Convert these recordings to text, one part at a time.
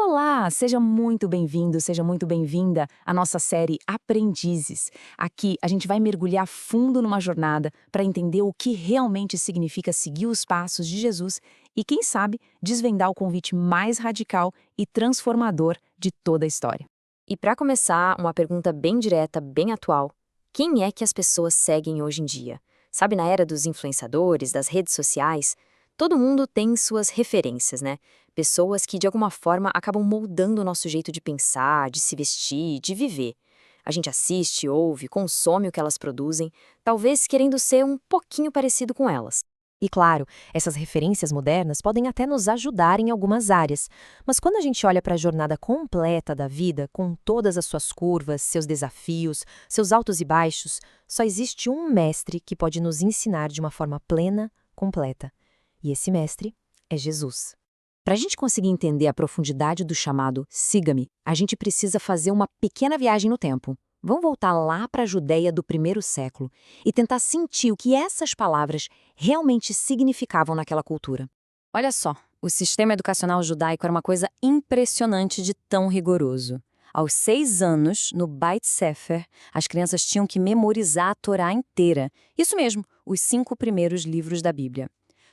Olá, seja muito bem-vindo, seja muito bem-vinda à nossa série Aprendizes. Aqui a gente vai mergulhar fundo numa jornada para entender o que realmente significa seguir os passos de Jesus e, quem sabe, desvendar o convite mais radical e transformador de toda a história. E para começar, uma pergunta bem direta, bem atual. Quem é que as pessoas seguem hoje em dia? Sabe, na era dos influenciadores, das redes sociais, todo mundo tem suas referências, né? Pessoas que, de alguma forma, acabam moldando o nosso jeito de pensar, de se vestir, de viver. A gente assiste, ouve, consome o que elas produzem, talvez querendo ser um pouquinho parecido com elas. E claro, essas referências modernas podem até nos ajudar em algumas áreas, mas quando a gente olha para a jornada completa da vida, com todas as suas curvas, seus desafios, seus altos e baixos, só existe um mestre que pode nos ensinar de uma forma plena, completa. E esse mestre é Jesus. Para a gente conseguir entender a profundidade do chamado Siga-me, a gente precisa fazer uma pequena viagem no tempo. Vamos voltar lá para a Judéia do primeiro século e tentar sentir o que essas palavras realmente significavam naquela cultura. Olha só, o sistema educacional judaico era uma coisa impressionante de tão rigoroso. Aos 6 anos, no Beit Sefer, as crianças tinham que memorizar a Torá inteira. Isso mesmo, os 5 primeiros livros da Bíblia.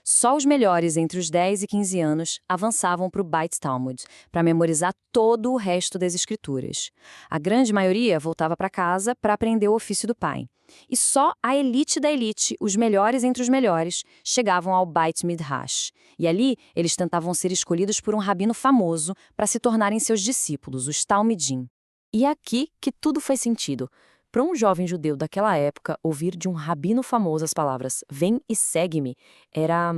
Só os melhores entre os 10 e 15 anos avançavam para o Beit Talmud, para memorizar todo o resto das escrituras. A grande maioria voltava para casa para aprender o ofício do pai. E só a elite da elite, os melhores entre os melhores, chegavam ao Beit Midrash. E ali eles tentavam ser escolhidos por um rabino famoso para se tornarem seus discípulos, os Talmidim. E é aqui que tudo faz sentido. Para um jovem judeu daquela época, ouvir de um rabino famoso as palavras "vem e segue-me" era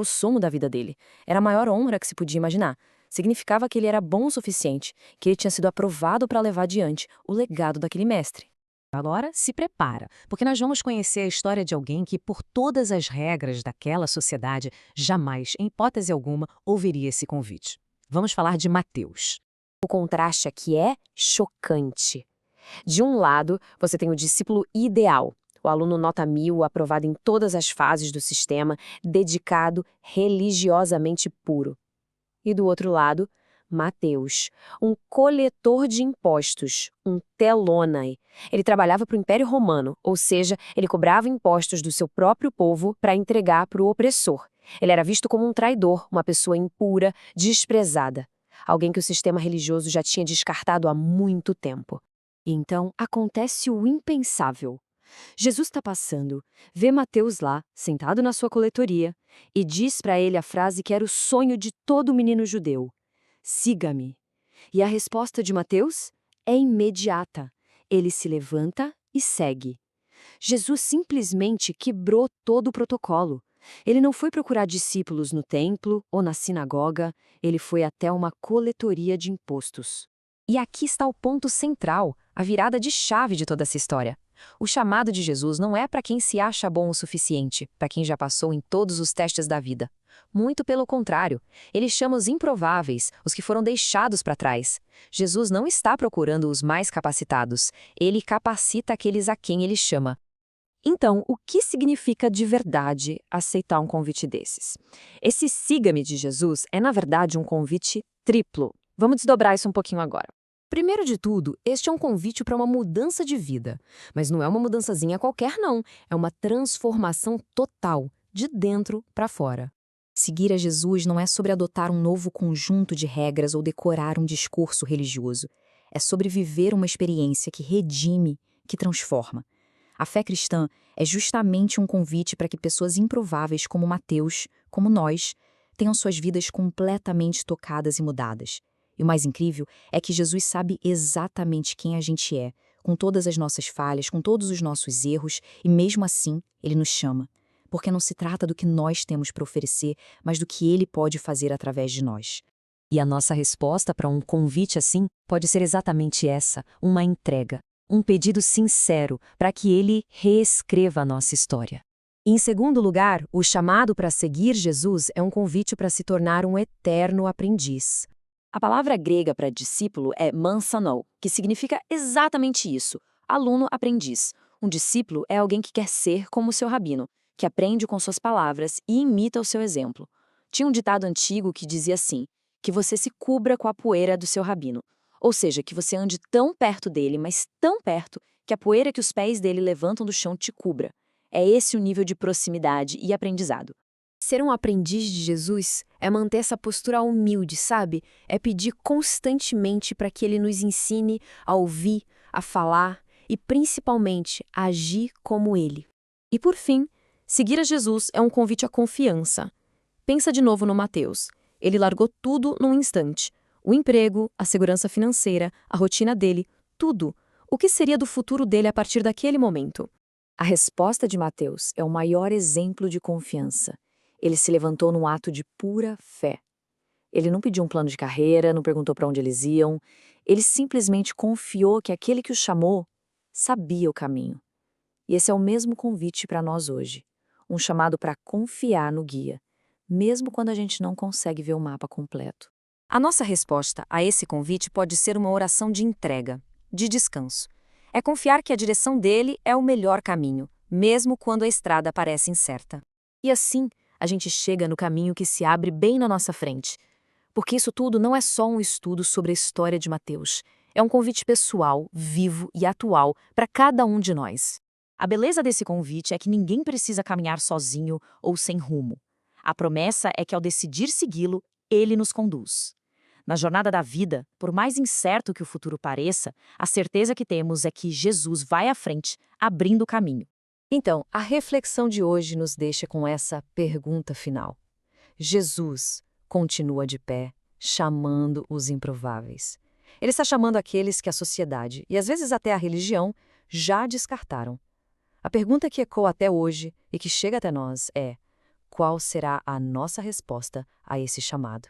o sonho da vida dele. Era a maior honra que se podia imaginar. Significava que ele era bom o suficiente, que ele tinha sido aprovado para levar adiante o legado daquele mestre. Agora, se prepara, porque nós vamos conhecer a história de alguém que, por todas as regras daquela sociedade, jamais, em hipótese alguma, ouviria esse convite. Vamos falar de Mateus. O contraste aqui é chocante. De um lado, você tem o discípulo ideal, o aluno nota 1000, aprovado em todas as fases do sistema, dedicado, religiosamente puro. E do outro lado, Mateus, um coletor de impostos, um telonai. Ele trabalhava para o Império Romano, ou seja, ele cobrava impostos do seu próprio povo para entregar para o opressor. Ele era visto como um traidor, uma pessoa impura, desprezada. Alguém que o sistema religioso já tinha descartado há muito tempo. E então acontece o impensável. Jesus está passando, vê Mateus lá, sentado na sua coletoria, e diz para ele a frase que era o sonho de todo menino judeu: "Siga-me". E a resposta de Mateus é imediata. Ele se levanta e segue. Jesus simplesmente quebrou todo o protocolo. Ele não foi procurar discípulos no templo ou na sinagoga, ele foi até uma coletoria de impostos. E aqui está o ponto central, a virada de chave de toda essa história. O chamado de Jesus não é para quem se acha bom o suficiente, para quem já passou em todos os testes da vida. Muito pelo contrário, ele chama os improváveis, os que foram deixados para trás. Jesus não está procurando os mais capacitados, ele capacita aqueles a quem ele chama. Então, o que significa de verdade aceitar um convite desses? Esse siga-me de Jesus é, na verdade, um convite triplo. Vamos desdobrar isso um pouquinho agora. Primeiro de tudo, este é um convite para uma mudança de vida. Mas não é uma mudançazinha qualquer, não. É uma transformação total, de dentro para fora. Seguir a Jesus não é sobre adotar um novo conjunto de regras ou decorar um discurso religioso. É sobre viver uma experiência que redime, que transforma. A fé cristã é justamente um convite para que pessoas improváveis como Mateus, como nós, tenham suas vidas completamente tocadas e mudadas. E o mais incrível é que Jesus sabe exatamente quem a gente é, com todas as nossas falhas, com todos os nossos erros, e mesmo assim, Ele nos chama. Porque não se trata do que nós temos para oferecer, mas do que Ele pode fazer através de nós. E a nossa resposta para um convite assim pode ser exatamente essa, uma entrega. Um pedido sincero para que Ele reescreva a nossa história. E, em segundo lugar, o chamado para seguir Jesus é um convite para se tornar um eterno aprendiz. A palavra grega para discípulo é mansanou, que significa exatamente isso, aluno-aprendiz. Um discípulo é alguém que quer ser como o seu rabino, que aprende com suas palavras e imita o seu exemplo. Tinha um ditado antigo que dizia assim: que você se cubra com a poeira do seu rabino. Ou seja, que você ande tão perto dele, mas tão perto, que a poeira que os pés dele levantam do chão te cubra. É esse o nível de proximidade e aprendizado. Ser um aprendiz de Jesus é manter essa postura humilde, sabe? É pedir constantemente para que ele nos ensine a ouvir, a falar e, principalmente, a agir como ele. E por fim, seguir a Jesus é um convite à confiança. Pensa de novo no Mateus. Ele largou tudo num instante. O emprego, a segurança financeira, a rotina dele, tudo. O que seria do futuro dele a partir daquele momento? A resposta de Mateus é o maior exemplo de confiança. Ele se levantou num ato de pura fé. Ele não pediu um plano de carreira, não perguntou para onde eles iam. Ele simplesmente confiou que aquele que o chamou sabia o caminho. E esse é o mesmo convite para nós hoje. Um chamado para confiar no guia, mesmo quando a gente não consegue ver o mapa completo. A nossa resposta a esse convite pode ser uma oração de entrega, de descanso. É confiar que a direção dele é o melhor caminho, mesmo quando a estrada parece incerta. E assim, a gente chega no caminho que se abre bem na nossa frente. Porque isso tudo não é só um estudo sobre a história de Mateus. É um convite pessoal, vivo e atual para cada um de nós. A beleza desse convite é que ninguém precisa caminhar sozinho ou sem rumo. A promessa é que ao decidir segui-lo, ele nos conduz. Na jornada da vida, por mais incerto que o futuro pareça, a certeza que temos é que Jesus vai à frente, abrindo o caminho. Então, a reflexão de hoje nos deixa com essa pergunta final. Jesus continua de pé, chamando os improváveis. Ele está chamando aqueles que a sociedade, e às vezes até a religião, já descartaram. A pergunta que ecoa até hoje e que chega até nós é: qual será a nossa resposta a esse chamado?